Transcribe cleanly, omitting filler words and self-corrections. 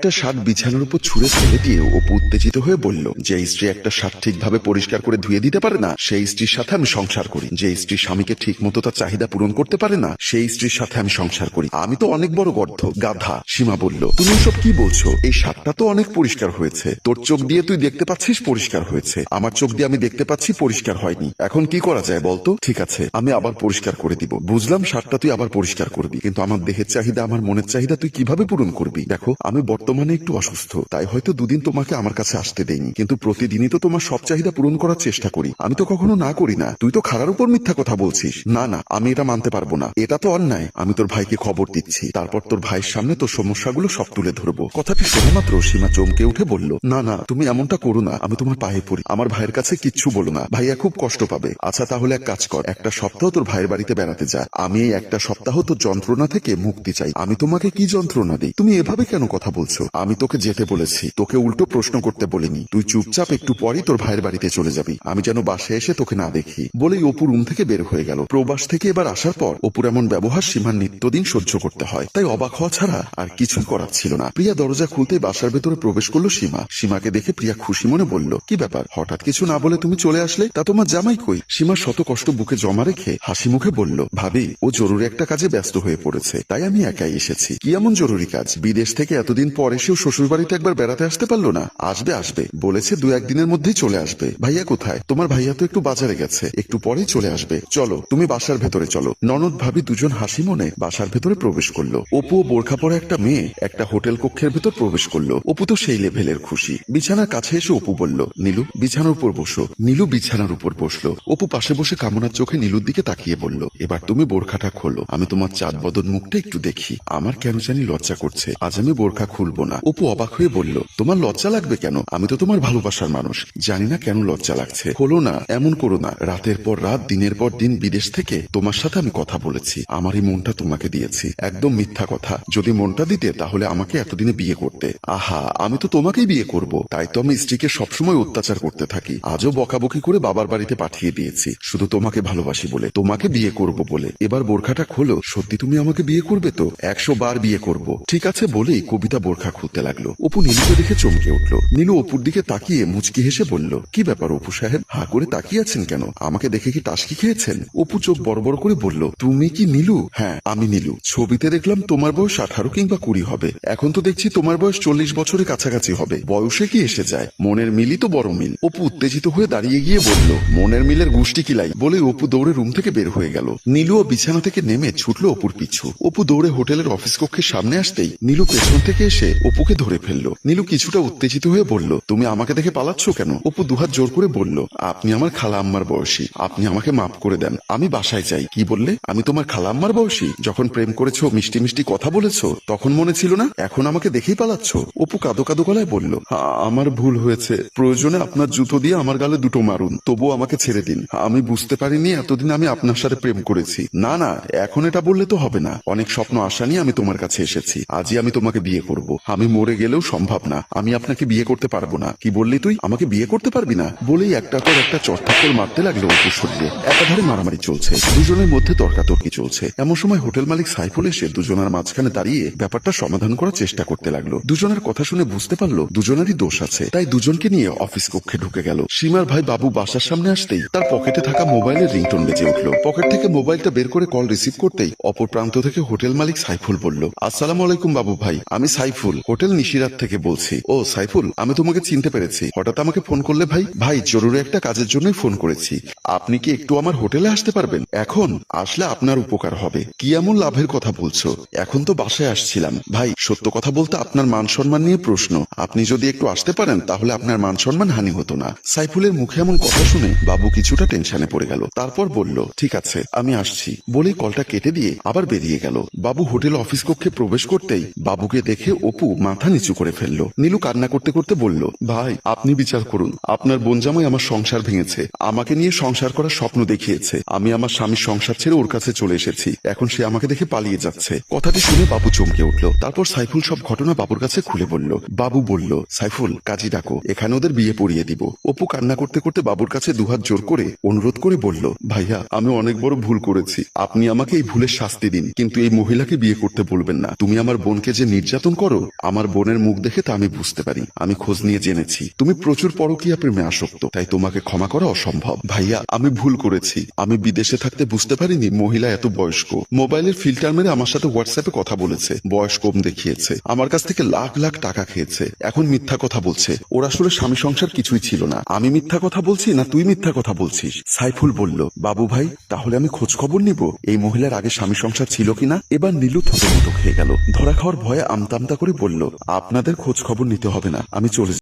একটা শার্ট বিছানার উপর ছুঁড়ে ফেলে দিয়ে অপু উত্তেজিত হয়ে বলল, যে স্ত্রী একটা শার্ট ঠিকভাবে পরিষ্কার করে ধুয়ে দিতে পারে না সেই স্ত্রীর সাথে আমি সংসার করি। যে স্ত্রী স্বামীকে ঠিক মতো তার চাহিদা পূরণ করতে পারে না সেই স্ত্রীর সাথে আমি সংসার করি। আমি তো অনেক বড় গর্ধ গাধা। সীমা বলল, তুমি এসব কি বলছো? এই শার্টটা তো অনেক পরিষ্কার হয়েছে। তোর চোখ দিয়ে তুই দেখতে পাচ্ছিস পরিষ্কার হয়েছে, আমার চোখ দিয়ে আমি দেখতে পাচ্ছি পরিষ্কার হয়নি। এখন কি করা যায় বলতো? ঠিক আছে, আমি আবার পরিষ্কার করে দিব। বুঝলাম শার্টটা তুই আবার পরিষ্কার করবি, কিন্তু আমার দেহের চাহিদা, আমার মনের চাহিদা তুই কিভাবে পূরণ করবি? দেখো, আমি বর্তমানে একটু অসুস্থ, তাই হয়তো দুদিন তোমাকে আমার কাছে আসতে দেইনি, কিন্তু প্রতিদিনই তো তোমার সব চাহিদা পূরণ করার চেষ্টা করি। আমি তো কখনো না করি না। তুই তো খারার উপর মিথ্যা কথা বলছিস। না না, আমি এটা মানতে পারবো না, এটা তো অন্যায়। আমি তোর ভাইকে খবর দিচ্ছি, তারপর তোর ভাইয়ের সামনে তোর সমস্যাগুলো সব তুলে ধরবো। কথাটি শোনা মাত্র সীমা চমকে উঠে বলল, না না, তুমি এমনটা করো না, আমি তোমার পায়ে পড়ি। আমার ভাইয়ের কাছে কিচ্ছু বলো না, ভাইয়া খুব কষ্ট পাবে। আচ্ছা তাহলে এক কাজ কর, একটা সপ্তাহ তোর ভাইয়ের বাড়িতে বেড়াতে যা। আমি এই একটা সপ্তাহ তোর যন্ত্রণা থেকে মুক্তি চাই। আমি তোমাকে কি যন্ত্রণা দিই? তুমি এভাবে কেন কথা বলছো? আমি তোকে যেতে বলেছি, তোকে উল্টো প্রশ্ন করতে বলিনি। তুই চুপচাপ একটু পরই তোর ভাইয়ের বাড়িতে চলে যাবি, আমি যেন বাসায় এসে তোকে না দেখি। বলেই অপু রুম থেকে বের হয়ে গেল। প্রবাস থেকে এবার আসার পর অপুর এমন ব্যবহার সীমার নিত্যদিন সহ্য করতে হয়, তাই অবাক হওয়া ছাড়া আর কিছুই করার ছিল না। প্রিয়া দরজা খুলতেই বাসার ভেতরে প্রবেশ করলো সীমা। সীমাকে দেখে প্রিয়া খুশি মনে বলল, কি ব্যাপার, হঠাৎ কিছু না বলে তুমি চলে আসলে? তা তোমার জামাই কই? সীমা শত কষ্ট বুকে জমা রেখে হাসি মুখে বলল, ভাবি, ও জরুরি একটা কাজে ব্যস্ত হয়ে পড়েছে, তাই আমি একাই এসেছি। কি এমন জরুরি কাজ? বিদেশ থেকে এতদিন পর এসেও শ্বশুর বাড়িতে একবার বেড়াতে আসতে পারলো না? আসবে আসবে বলেছে, 2-1 দিনের মধ্যেই চলে আসবে। ভাইয়া কোথায়? তোমার ভাইয়া তো একটু বাজারে গেছে, একটু পরেই চলে আসবে। চলো তুমি বাসার ভেতরে চলো। ননদ ভাবি দুজন হাসি মনে বাসার ভেতরে প্রবেশ করলো। অপু ও বোরখা পরা একটা মেয়ে একটা হোটেল কক্ষের ভেতর প্রবেশ করলো। অপু তো সেই লেভেলের খুশি। বিছানার কাছে এসে অপু বলল, নীলু বিছানার উপর বসো। নীলু বিছানার উপর বসলো। অপু পাশে বসে কামনার চোখে নীলুর দিকে তাকিয়ে বলল, এবার তুমি বোরখাটা খোলো, আমি তোমার চাঁদ বদন মুখটা একটু দেখি। আমার কেন জানি লজ্জা করছে, আজ আমি বোরখা খুলবো না। অপু অবাক হয়ে বলল, তোমার লজ্জা লাগবে কেন? আমি তো তোমার ভালোবাসার মানুষ, জানি না কেন লজ্জা লাগছে। খোলো না, এমন করো না। রাতের পর রাত, দিনের পর দিন বিদেশ থেকে তোমার সাথে আমি কথা বলেছি, আমার এই মনটা তোমাকে দিয়েছি। একদম মিথ্যা কথা। যদি মনটা দিতে তাহলে আমাকে এতদিনে বিয়ে করতে। আহা, আমি তো তোমাকেই বিয়ে করব, তাই তো আমি স্ত্রীকে সবসময় অত্যাচার করতে থাকি। আজও বকাবকি করে বাবার বাড়িতে পাঠিয়ে দিয়েছি, শুধু তোমাকে ভালোবাসি বলে, তোমাকে বিয়ে করব বলে। এবার বোরখাটা খোলো। সত্যি তুমি আমাকে বিয়ে করবে তো? 100 বার বিয়ে করব। ঠিক আছে বলেই কবিতা বোরখা খুলতে লাগলো। অপু নীলুকে দেখে চমকে উঠল। নীলু অপুর দিকে তাকিয়ে মুচকি হেসে বলল, কি ব্যাপার অপু সাহেব, হা করে তাকিয়ে আছেন কেন? আমাকে দেখে কি টাসকি খেয়েছেন? অপু চোখ বড় বড় করে বলল, তুমি কি নীলু? হ্যাঁ আমি নীলু। ছবিতে দেখলাম তোমার বয়স 18 কিংবা 20 হবে, এখন তো দেখছি তোমার বয়স 40 বছরের কাছাকাছি হবে। বয়সে কি এসে যায়, মনের মিলই তো বড় মিল। অপু উত্তেজিত হয়ে দাঁড়িয়ে গিয়ে বলল, মনের মিলের গুষ্টি কিলাই। বলে অপু দৌড়ে রুম থেকে বের হয়ে গেল। নীলুও বিছানা থেকে নেমে ছুটলো অপুর পিছু। অপু দৌড়ে হোটেলের অফিস কক্ষের সামনে আসতেই নীলু পেছন থেকে এসে অপুকে ধরে ফেললো। নীলু কিছুটা উত্তেজিত হয়ে বলল, তুমি আমাকে দেখে পালাচ্ছ কেন? অপু দুহাত জোর করে বলল, আপনি আমার খালা আম্মার বয়সী, আপনি আমাকে মাফ করে দেন, আমি বাসায় চাই। কি বললে? আমি তোমার খালা আম্মার বয়সী? যখন প্রেম করেছো, মিষ্টি মিষ্টি কথা বলেছো, তখন মনে ছিল না? এখন আমাকে দেখেই পালাচ্ছ? অপু কাঁদো কাঁদো গলায় বলল, আমার ভুল হয়েছে, প্রয়োজনে আপনার জুতো দিয়ে আমার গালে দুটো মারুন, তবুও আমাকে ছেড়ে দিন। আমি বুঝতে পারিনি এতদিন আমি আপনার সাথে প্রেম করেছি। না না, এখন এটা বললে তো হবে না। অনেক স্বপ্ন আশা নিয়ে আমি তোমার কাছে এসেছি, আজই আমি তোমাকে বিয়ে করব। আমি মরে গেলেও সম্ভব না, আমি আপনাকে বিয়ে করতে পারবো না। কি বললি তুই? আমাকে বিয়ে করতে পারবি না? বলেই একটার পর একটা চড়থাপ্পড় মারতে লাগলো অপুর শরীরে। একাধারে মারামারি চলছে, দুজনের মধ্যে তর্কাতর্কি চলছে। এমন সময় হোটেল মালিক সাইফুল এসে দুজনের মাঝখানে দাঁড়িয়ে ব্যাপারটা সমাধান করার চেষ্টা করতে লাগলো। দুজনের কথা শুনে বুঝতে পারলো দুজনেরই দোষ আছে, তাই দুজনকে নিয়ে অফিস কক্ষে ঢুকে গেল। সীমার ভাই বাবু বাসার সামনে আসতেই তার পকেটে থাকা মোবাইলের রিংটোন বেজে উঠলো। পকেট থেকে মোবাইলটা বের করে কল রিসিভ করতেই অপর প্রান্ত থেকে হোটেল মালিক সাইফুল বলল, আসসালামু আলাইকুম বাবু ভাই, আমি সাইফুল, হোটেল নিশিরাত থেকে বলছি। ও সাইফুল, আমি তোমাকে চিনতে পেরেছি, হঠাৎ আমাকে ফোন করলে ভাই? ভাই জরুরি একটা কাজের জন্যই ফোন করেছি, আপনি কি একটু আমার হোটেলে আসতে পারবেন? এখন আসলে আপনার উপকার হবে। কি এমন লাভের কথা বলছো? এখন তো বাসায় আসছিলাম ভাই, সত্য কথা বলতে আপনার মান সম্মান নিয়ে প্রশ্ন, আপনি যদি একটু আসতে পারেন তাহলে আপনার মান সম্মান হানি হতো না। সাইফুলের মুখে এমন কথা শুনে বাবু কিছুটা টেনশনে পড়ে গেল। তারপর বলল, ঠিক আছে আমি আসছি, বলেই কলটা কেটে দিয়ে আবার বেরিয়ে গেল। বাবু হোটেল অফিস কক্ষে প্রবেশ করতেই বাবুকে দেখে অপু মাথা নিচু করে ফেললো। নীলু কান্না করতে করতে বলল, ভাই আপনি বিচার করুন, আপনার বোন জামাই আমার সংসার ভেঙেছে, আমাকে নিয়ে সংসার করার স্বপ্ন দেখিয়েছে, আমি আমার স্বামীর সংসার ছেড়ে ওর কাছে চলে এসেছি, এখন সে আমাকে দেখে পালিয়ে যাচ্ছে। কথাটি শুনে বাবু চমকে উঠল। তারপর সাইফুল সব ঘটনা বাবুর কাছে খুলে বলল। বাবু বলল, সাইফুল কাজী ডাকো, এখানে ওদের বিয়ে পড়িয়ে দিব। অপু কান্না করতে করতে বাবুর কাছে দুহাত জোর করে অনুরোধ করে বলল, ভাইয়া আমি অনেক বড় ভুল করেছি, আপনি আমাকে এই ভুলের শাস্তি দিন, কিন্তু এই মহিলাকে বিয়ে করতে বলবেন না। তুমি আমার বোনকে যে নির্যাতন করো আমার বোনের মুখ দেখে তা আমি বুঝতে পারি। আমি খোঁজ নিয়ে জেনেছি তুমি প্রচুর পরকীয়া প্রেমে আসক্ত, তাই তোমাকে ক্ষমা করা অসম্ভব। ভাইয়া, আমি ভুল করেছি। আমি বিদেশে থাকতে বুঝতে পারিনি মহিলা এত বয়স্ক। মোবাইলের ফিল্টার মেরে আমার সাথে হোয়াটসঅ্যাপে কথা বলেছে, বয়স কম দেখিয়েছে, আমার কাছ থেকে লাখ লাখ টাকা খেয়েছে, এখন মিথ্যা কথা বলছে। ওর আসলে স্বামী সংসার কিছুই ছিল না। আমি মিথ্যা কথা বলছি না তুই মিথ্যা কথা বলছিস? সাইফুল বলল, বাবু ভাই, তাহলে আমি খোঁজ খবর নিব এই মহিলার আগে স্বামী সংসার ছিল কিনা। এবার নীলু থতমত খেয়ে গেল। ধরা খাওয়ার ভয়ে আমতা আমতা করে বলল, আপনাদের খোঁজ খবর নিতে হবে না, আমি চলে